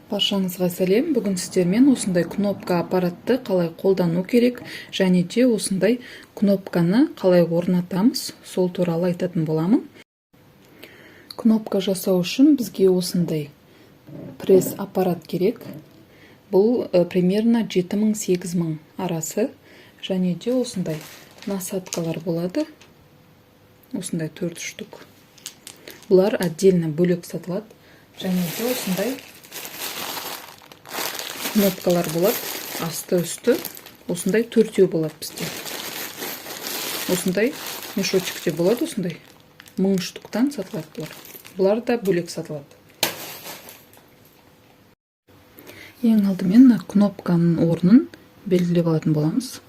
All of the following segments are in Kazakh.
Баршаңызға сәлем. Бүгін сіздермен осындай кнопка аппаратты қалай қолдану керек, және де осындай кнопканы қалай орнатамыз, сол туралы айтатын боламын. Кнопка жасау үшін бізге осындай пресс аппарат керек. Бұл примерно 7000-8000 арасы, және де осындай насадкалар болады. Осындай 4 штук. Бұлар отдельно бөлек сатылады, және де осындай кнопкалар болады, асты-үсті, осындай 4-еу болады бізде. Осындай мешочекте болады, осындай 1000 штуктан сатылады бұлар. Бұлар да бөлек сатылады. Ең алдымен кнопканың орнын белгілеп алатын боламыз.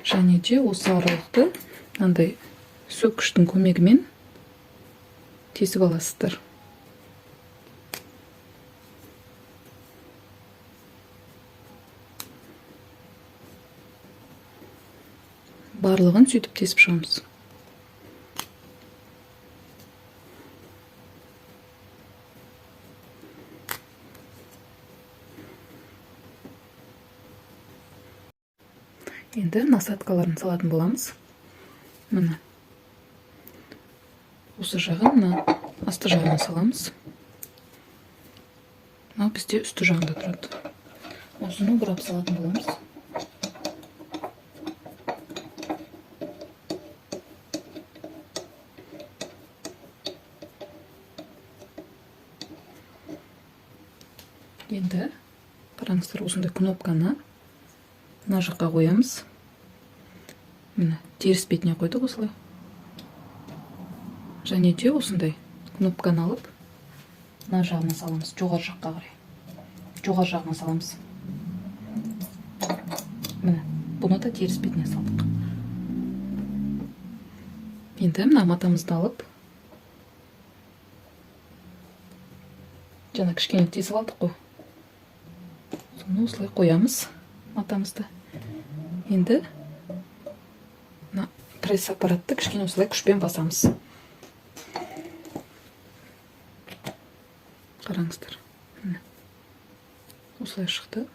Және де осы аралықты мынандай сөккіштің көмегімен тесіп аласыздар. Барлығын сөйтіп тесіп шығамыз. Енді насадкаларын салатын боламыз. Мына осы жағын асты жағына саламыз. Мынау бізде үсті жағында тұрады. Осыны бұрап салатын боламыз. Енді қараңыздар, осындай кнопканы мына жаққа қоямыз. Міне теріс бетіне қойдық осылай. Және де осындай кнопканы алып мына жағына саламыз, жоғары жаққа қарай. Жоғары жағына саламыз. Міне бұны да теріс бетіне салдық. Енді мына матамызды алып, жаңа кішкене тесіп алдық қой. Соны осылай қоямыз матамызды. Енді пресс аппаратты кішкене осылай күшпен басамыз. Қараңыздар. Осылай шықты.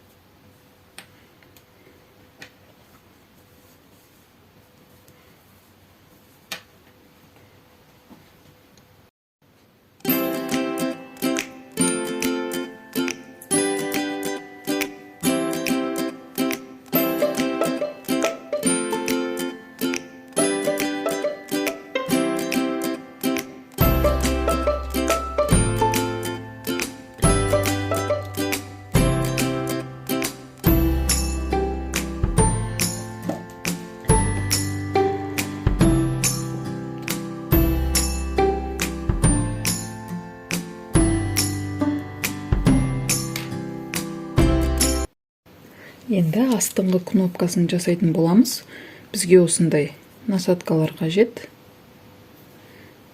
Енді астыңғы кнопкасын жасайтын боламыз. Бізге осындай насадкалар қажет.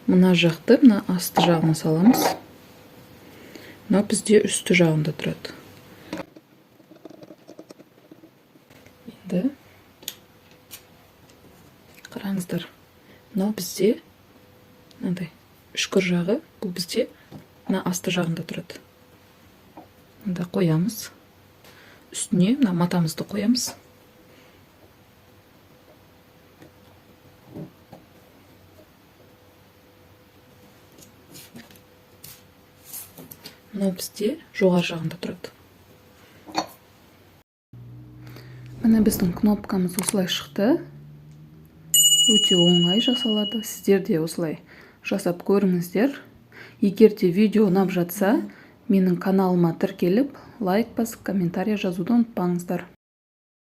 Мына жақты мына асты жағына саламыз. Мына бізде үсті жағында тұрады. Енді қараңыздар. Мына бізде мынандай үшкір жағы, бұл бізде мына асты жағында тұрады. Мында қоямыз. Үстіне мына матамызды қоямыз. Мынау бізде жоғары жағында тұрады. Міне біздің кнопкамыз осылай шықты. Өте оңай жасалады. Сіздер де осылай жасап көріңіздер. Егер де видео ұнап жатса, менің каналыма тіркеліп, лайк басып, комментарий жазуды ұмытпаңыздар.